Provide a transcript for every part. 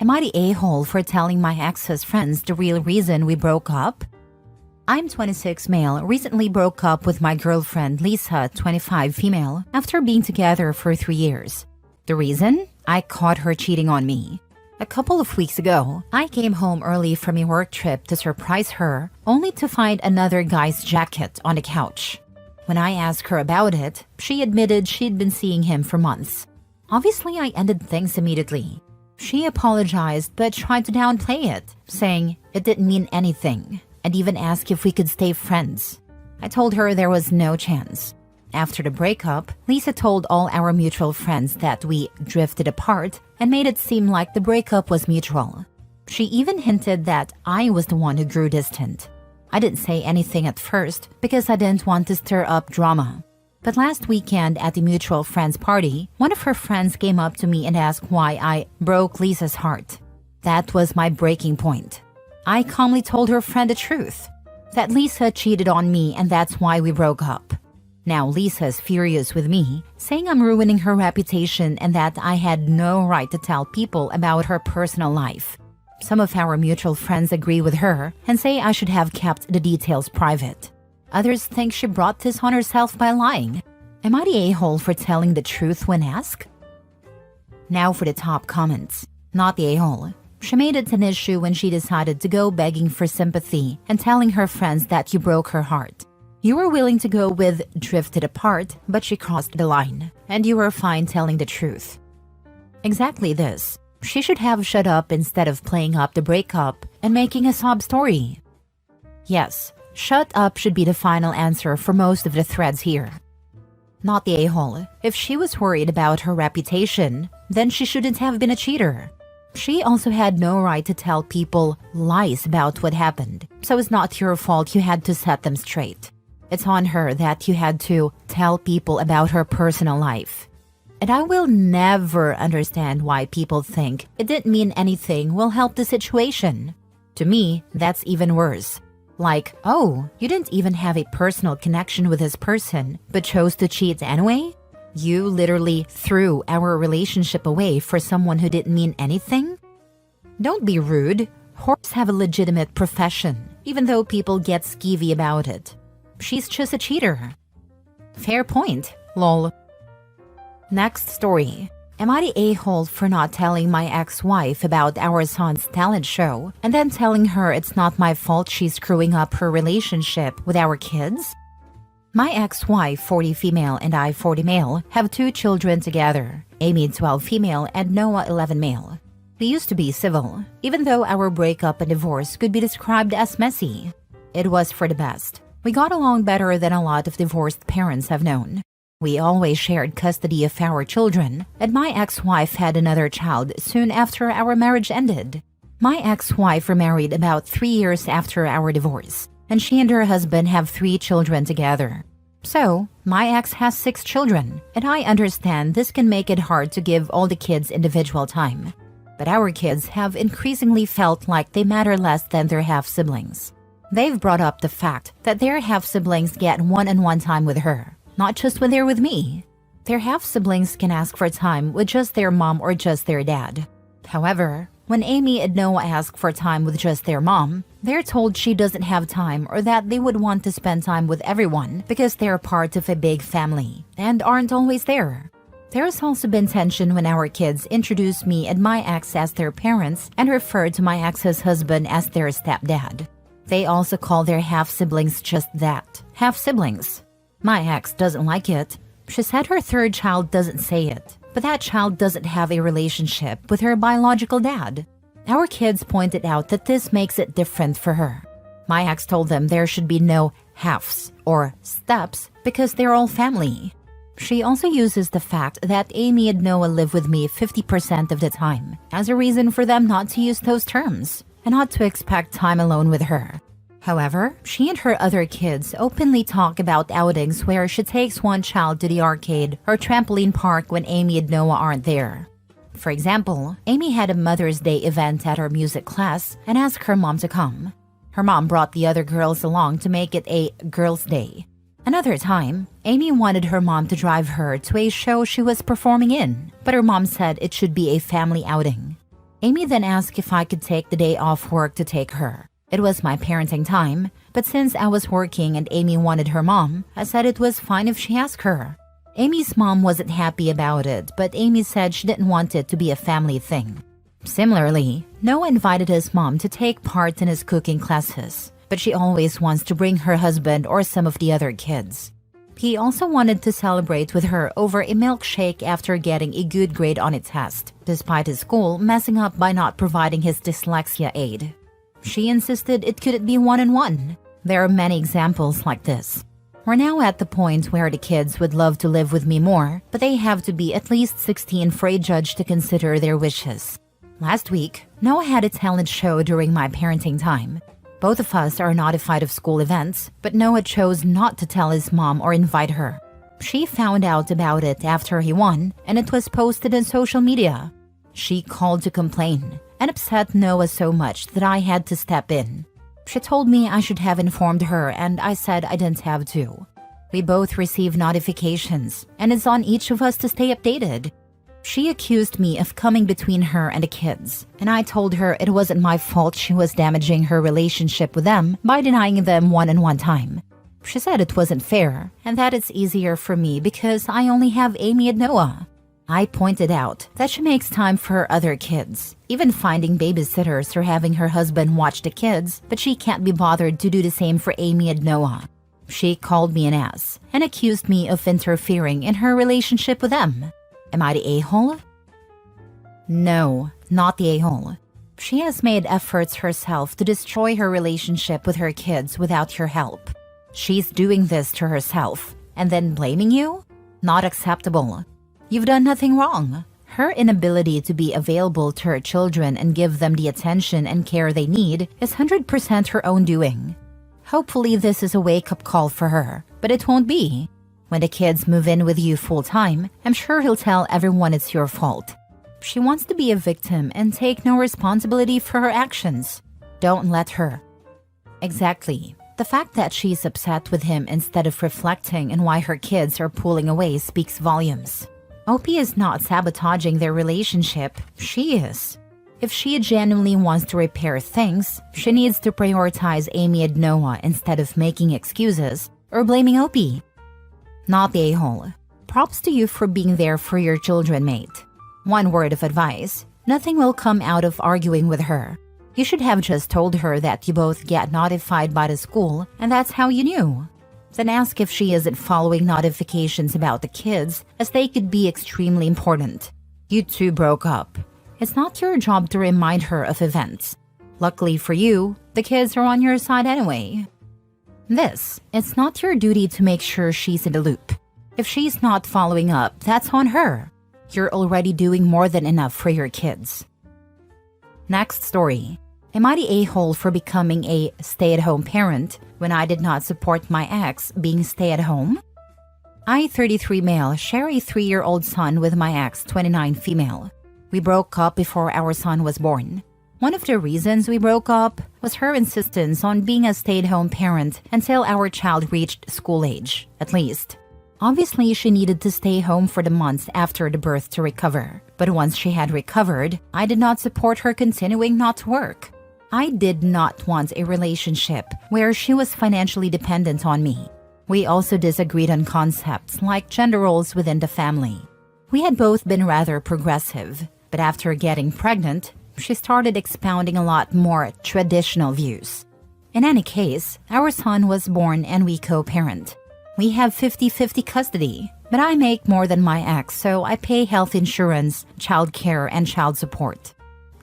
Am I the a-hole for telling my ex's friends the real reason we broke up? I'm 26 male, recently broke up with my girlfriend Lisa, 25 female, after being together for 3 years. The reason? I caught her cheating on me. A couple of weeks ago, I came home early from a work trip to surprise her, only to find another guy's jacket on the couch. When I asked her about it, she admitted she'd been seeing him for months. Obviously, I ended things immediately. She apologized but tried to downplay it, saying it didn't mean anything, and even asked if we could stay friends. I told her there was no chance. After the breakup, Lisa told all our mutual friends that we drifted apart and made it seem like the breakup was mutual. She even hinted that I was the one who grew distant. I didn't say anything at first because I didn't want to stir up drama. But last weekend at the mutual friend's party, one of her friends came up to me and asked why I broke Lisa's heart. That was my breaking point. I calmly told her friend the truth, that Lisa cheated on me and that's why we broke up. Now Lisa's furious with me, saying I'm ruining her reputation and that I had no right to tell people about her personal life. Some of our mutual friends agree with her and say I should have kept the details private. Others think she brought this on herself by lying. Am I the a-hole for telling the truth when asked? Now for the top comments. Not the a-hole. She made it an issue when she decided to go begging for sympathy and telling her friends that you broke her heart. You were willing to go with drifted apart, but she crossed the line, and you were fine telling the truth. Exactly this. She should have shut up instead of playing up the breakup and making a sob story. Yes, shut up should be the final answer for most of the threads here. Not the a-hole. If she was worried about her reputation, then she shouldn't have been a cheater. She also had no right to tell people lies about what happened, so it's not your fault you had to set them straight. It's on her that you had to tell people about her personal life. And I will never understand why people think it didn't mean anything will help the situation. To me, that's even worse. Like, oh, you didn't even have a personal connection with this person, but chose to cheat anyway? You literally threw our relationship away for someone who didn't mean anything? Don't be rude. Whores have a legitimate profession, even though people get skeevy about it. She's just a cheater. Fair point, lol. Next story. Am I the a-hole for not telling my ex-wife about our son's talent show and then telling her it's not my fault she's screwing up her relationship with our kids? My ex-wife, 40 female, and I, 40 male, have 2 children together, Amy, 12 female, and Noah, 11 male. We used to be civil, even though our breakup and divorce could be described as messy. It was for the best. We got along better than a lot of divorced parents have known. We always shared custody of our children, and my ex-wife had another child soon after our marriage ended. My ex-wife remarried about 3 years after our divorce, and she and her husband have 3 children together. So, my ex has 6 children, and I understand this can make it hard to give all the kids individual time. But our kids have increasingly felt like they matter less than their half-siblings. They've brought up the fact that their half-siblings get one-on-one time with her, not just when they're with me. Their half-siblings can ask for time with just their mom or just their dad. However, when Amy and Noah ask for time with just their mom, they're told she doesn't have time or that they would want to spend time with everyone because they're part of a big family and aren't always there. There's also been tension when our kids introduce me and my ex as their parents and refer to my ex's husband as their stepdad. They also call their half-siblings just that, half-siblings. My ex doesn't like it. She said her 3rd child doesn't say it, but that child doesn't have a relationship with her biological dad. Our kids pointed out that this makes it different for her. My ex told them there should be no halves or steps because they're all family. She also uses the fact that Amy and Noah live with me 50% of the time as a reason for them not to use those terms and not to expect time alone with her. However, she and her other kids openly talk about outings where she takes one child to the arcade or trampoline park when Amy and Noah aren't there. For example, Amy had a Mother's Day event at her music class and asked her mom to come. Her mom brought the other girls along to make it a girls' day. Another time, Amy wanted her mom to drive her to a show she was performing in, but her mom said it should be a family outing. Amy then asked if I could take the day off work to take her. It was my parenting time, but since I was working and Amy wanted her mom, I said it was fine if she asked her. Amy's mom wasn't happy about it, but Amy said she didn't want it to be a family thing. Similarly, Noah invited his mom to take part in his cooking classes, but she always wants to bring her husband or some of the other kids. He also wanted to celebrate with her over a milkshake after getting a good grade on a test, despite his school messing up by not providing his dyslexia aid. She insisted it couldn't be one-on-one. There are many examples like this. We're now at the point where the kids would love to live with me more, but they have to be at least 16 for a judge to consider their wishes. Last week, Noah had a talent show during my parenting time. Both of us are notified of school events, but Noah chose not to tell his mom or invite her. She found out about it after he won, and it was posted on social media. She called to complain and upset Noah so much that I had to step in. She told me I should have informed her, and I said I didn't have to. We both received notifications, and it's on each of us to stay updated. She accused me of coming between her and the kids, and I told her it wasn't my fault she was damaging her relationship with them by denying them one-on-one time. She said it wasn't fair, and that it's easier for me because I only have Amy and Noah. I pointed out that she makes time for her other kids, even finding babysitters or having her husband watch the kids, but she can't be bothered to do the same for Amy and Noah. She called me an ass and accused me of interfering in her relationship with them. Am I the a-hole? No, not the a-hole. She has made efforts herself to destroy her relationship with her kids without your help. She's doing this to herself and then blaming you? Not acceptable. You've done nothing wrong. Her inability to be available to her children and give them the attention and care they need is 100% her own doing. Hopefully this is a wake-up call for her, but it won't be. When the kids move in with you full-time, I'm sure he'll tell everyone it's your fault. She wants to be a victim and take no responsibility for her actions. Don't let her. Exactly. The fact that she's upset with him instead of reflecting on why her kids are pulling away speaks volumes. Opie is not sabotaging their relationship, she is. If she genuinely wants to repair things, she needs to prioritize Amy and Noah instead of making excuses or blaming Opie. Not the a-hole. Props to you for being there for your children, mate. One word of advice, nothing will come out of arguing with her. You should have just told her that you both get notified by the school and that's how you knew. Then ask if she isn't following notifications about the kids, as they could be extremely important. You two broke up. It's not your job to remind her of events. Luckily for you, the kids are on your side anyway. It's not your duty to make sure she's in the loop. If she's not following up, that's on her. You're already doing more than enough for your kids. Next story. Am I the a-hole for becoming a stay-at-home parent when I did not support my ex being stay-at-home? I, 33 male, share a 3-year-old son with my ex, 29 female. We broke up before our son was born. One of the reasons we broke up was her insistence on being a stay-at-home parent until our child reached school age, at least. Obviously, she needed to stay home for the months after the birth to recover. But once she had recovered, I did not support her continuing not to work. I did not want a relationship where she was financially dependent on me. We also disagreed on concepts like gender roles within the family. We had both been rather progressive, but after getting pregnant, she started expounding a lot more traditional views. In any case, our son was born and we co-parent. We have 50-50 custody, but I make more than my ex, so I pay health insurance, child care, and child support.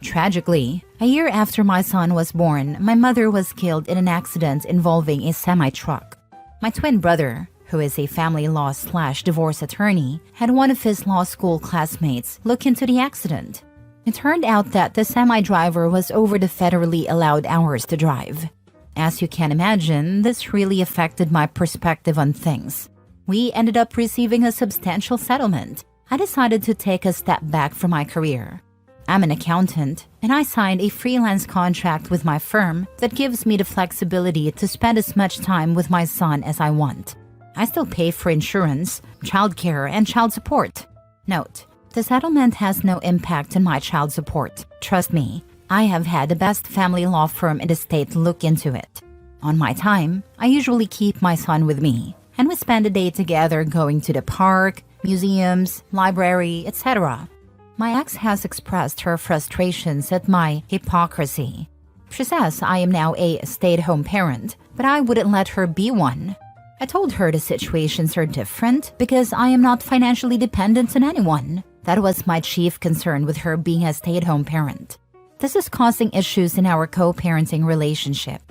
Tragically, a year after my son was born, my mother was killed in an accident involving a semi-truck. My twin brother, who is a family law/divorce attorney, had one of his law school classmates look into the accident. It turned out that the semi-driver was over the federally allowed hours to drive. As you can imagine, this really affected my perspective on things. We ended up receiving a substantial settlement. I decided to take a step back from my career. I'm an accountant, and I signed a freelance contract with my firm that gives me the flexibility to spend as much time with my son as I want. I still pay for insurance, childcare, and child support. Note, The settlement has no impact on my child support. Trust me, I have had the best family law firm in the state look into it. On my time, I usually keep my son with me, and we spend a day together going to the park, museums, library, etc. My ex has expressed her frustrations at my hypocrisy. She says I am now a stay-at-home parent, but I wouldn't let her be one. I told her the situations are different because I am not financially dependent on anyone. That was my chief concern with her being a stay-at-home parent. This is causing issues in our co-parenting relationship.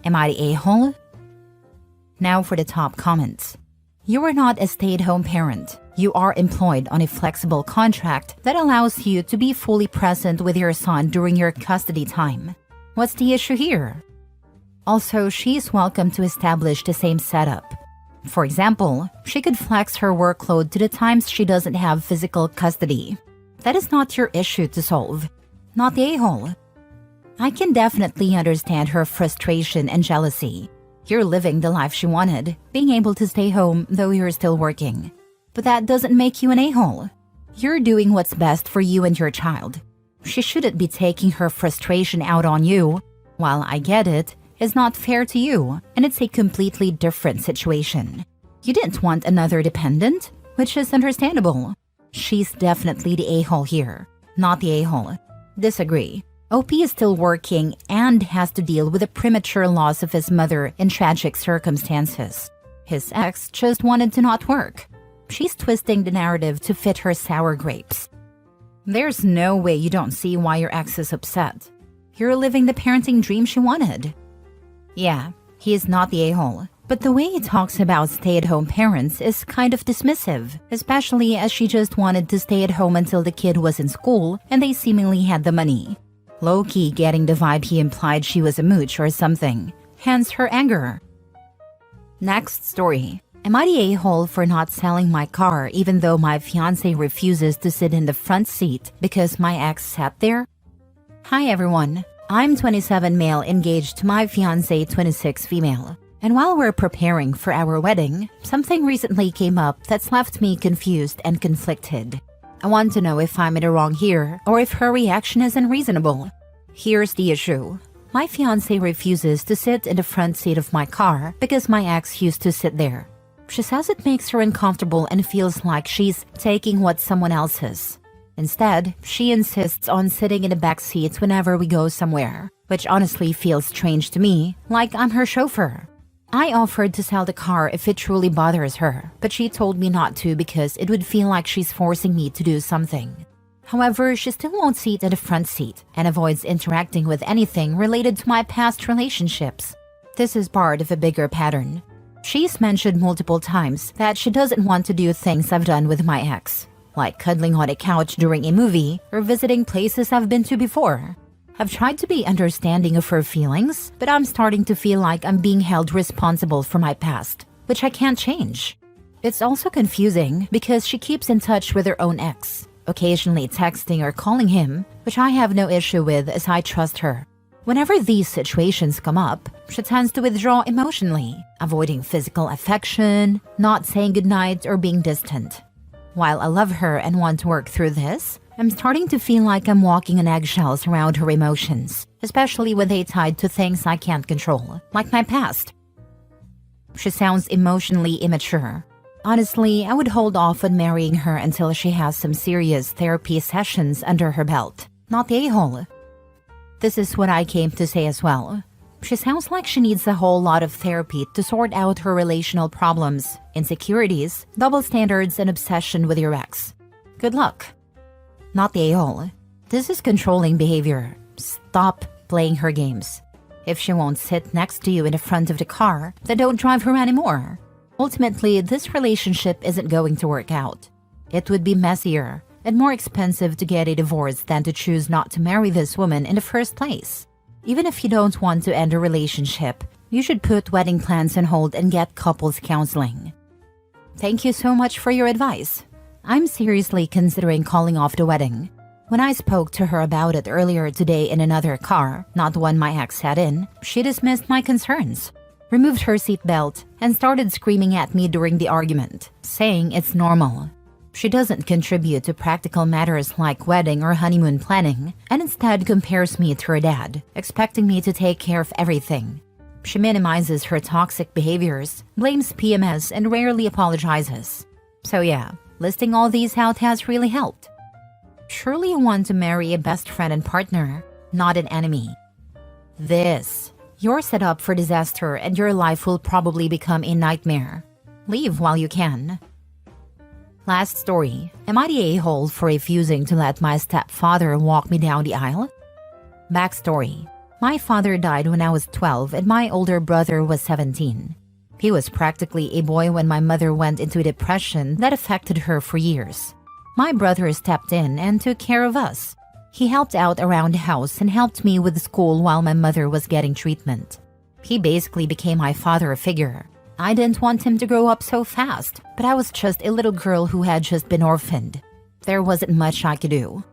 Am I the a-hole? Now for the top comments. You are not a stay-at-home parent. You are employed on a flexible contract that allows you to be fully present with your son during your custody time. What's the issue here? Also, she is welcome to establish the same setup. For example, she could flex her workload to the times she doesn't have physical custody. That is not your issue to solve. Not the a-hole. I can definitely understand her frustration and jealousy. You're living the life she wanted, being able to stay home though you're still working. But that doesn't make you an a-hole. You're doing what's best for you and your child. She shouldn't be taking her frustration out on you. While I get it, it's not fair to you, and it's a completely different situation. You didn't want another dependent, which is understandable. She's definitely the a-hole here, not the a-hole. Disagree. OP is still working and has to deal with the premature loss of his mother in tragic circumstances. His ex just wanted to not work. She's twisting the narrative to fit her sour grapes. There's no way you don't see why your ex is upset. You're living the parenting dream she wanted. Yeah, he is not the a-hole, but the way he talks about stay-at-home parents is kind of dismissive, especially as she just wanted to stay at home until the kid was in school and they seemingly had the money. Low-key getting the vibe he implied she was a mooch or something, hence her anger. Next story. Am I the a-hole for not selling my car even though my fiancé refuses to sit in the front seat because my ex sat there? Hi everyone, I'm 27 male engaged to my fiancé 26 female. And while we're preparing for our wedding, something recently came up that's left me confused and conflicted. I want to know if I'm in the wrong here or if her reaction is unreasonable. Here's the issue. My fiancé refuses to sit in the front seat of my car because my ex used to sit there. She says it makes her uncomfortable and feels like she's taking what someone else's. Instead, she insists on sitting in the back seats whenever we go somewhere, which honestly feels strange to me, like I'm her chauffeur. I offered to sell the car if it truly bothers her, but she told me not to because it would feel like she's forcing me to do something. However, she still won't sit in the front seat and avoids interacting with anything related to my past relationships. This is part of a bigger pattern. She's mentioned multiple times that she doesn't want to do things I've done with my ex, like cuddling on a couch during a movie or visiting places I've been to before. I've tried to be understanding of her feelings, but I'm starting to feel like I'm being held responsible for my past, which I can't change. It's also confusing because she keeps in touch with her own ex, occasionally texting or calling him, which I have no issue with as I trust her. Whenever these situations come up, she tends to withdraw emotionally, avoiding physical affection, not saying goodnight, or being distant. While I love her and want to work through this, I'm starting to feel like I'm walking on eggshells around her emotions, especially when they tied to things I can't control, like my past. She sounds emotionally immature. Honestly, I would hold off on marrying her until she has some serious therapy sessions under her belt, not the a-hole. This is what I came to say as well. She sounds like she needs a whole lot of therapy to sort out her relational problems, insecurities, double standards, and obsession with your ex. Good luck. Not the a-hole. This is controlling behavior. Stop playing her games. If she won't sit next to you in the front of the car, then don't drive her anymore. Ultimately, this relationship isn't going to work out. It would be messier and more expensive to get a divorce than to choose not to marry this woman in the first place. Even if you don't want to end a relationship, you should put wedding plans on hold and get couples counseling. Thank you so much for your advice. I'm seriously considering calling off the wedding. When I spoke to her about it earlier today in another car, not the one my ex sat in, she dismissed my concerns, removed her seatbelt, and started screaming at me during the argument, saying it's normal. She doesn't contribute to practical matters like wedding or honeymoon planning, and instead compares me to her dad, expecting me to take care of everything. She minimizes her toxic behaviors, blames PMS, and rarely apologizes. So yeah, listing all these out has really helped. Surely you want to marry a best friend and partner, not an enemy. You're set up for disaster and your life will probably become a nightmare. Leave while you can. Last story. Am I the a-hole for refusing to let my stepfather walk me down the aisle? Backstory. My father died when I was 12 and my older brother was 17. He was practically a boy when my mother went into a depression that affected her for years. My brother stepped in and took care of us. He helped out around the house and helped me with school while my mother was getting treatment. He basically became my father figure. I didn't want him to grow up so fast, but I was just a little girl who had just been orphaned. There wasn't much I could do.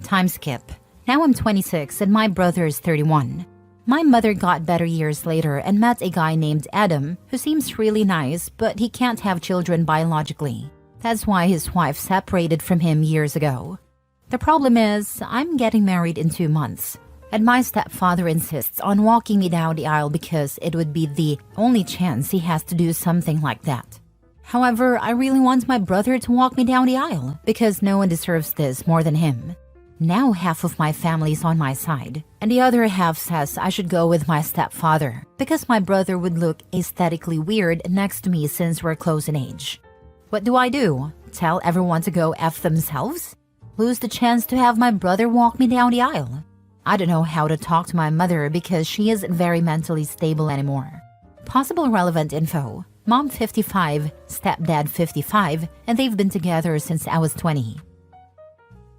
Time skip. Now I'm 26 and my brother is 31. My mother got better years later and met a guy named Adam who seems really nice, but he can't have children biologically. That's why his wife separated from him years ago. The problem is, I'm getting married in 2 months, and my stepfather insists on walking me down the aisle because it would be the only chance he has to do something like that. However, I really want my brother to walk me down the aisle because no one deserves this more than him. Now half of my family's on my side, and the other half says I should go with my stepfather because my brother would look aesthetically weird next to me since we're close in age. What do? Tell everyone to go F themselves? Lose the chance to have my brother walk me down the aisle? I don't know how to talk to my mother because she isn't very mentally stable anymore. Possible relevant info. Mom 55, stepdad 55, and they've been together since I was 20.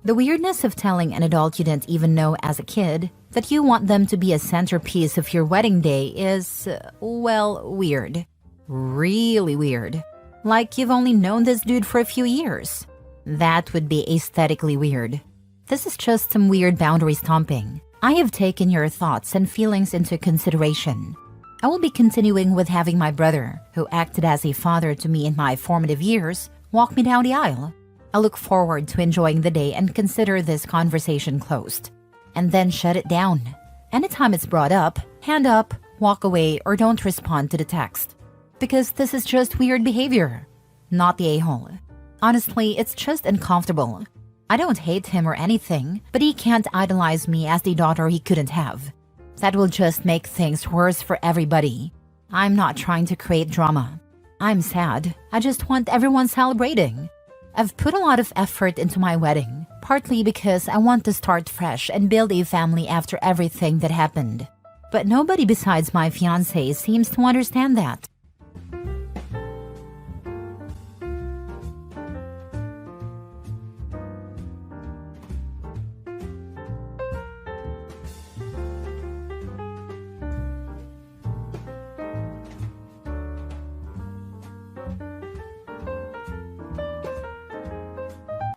The weirdness of telling an adult you didn't even know as a kid that you want them to be a centerpiece of your wedding day is, weird. Really weird. Like you've only known this dude for a few years. That would be aesthetically weird. This is just some weird boundary stomping. I have taken your thoughts and feelings into consideration. I will be continuing with having my brother, who acted as a father to me in my formative years, walk me down the aisle. I look forward to enjoying the day and consider this conversation closed. And then shut it down. Anytime it's brought up, hand up, walk away, or don't respond to the text. Because this is just weird behavior. Not the a-hole. Honestly, it's just uncomfortable. I don't hate him or anything, but he can't idolize me as the daughter he couldn't have. That will just make things worse for everybody. I'm not trying to create drama. I'm sad. I just want everyone celebrating. I've put a lot of effort into my wedding, partly because I want to start fresh and build a family after everything that happened. But nobody besides my fiancé seems to understand that.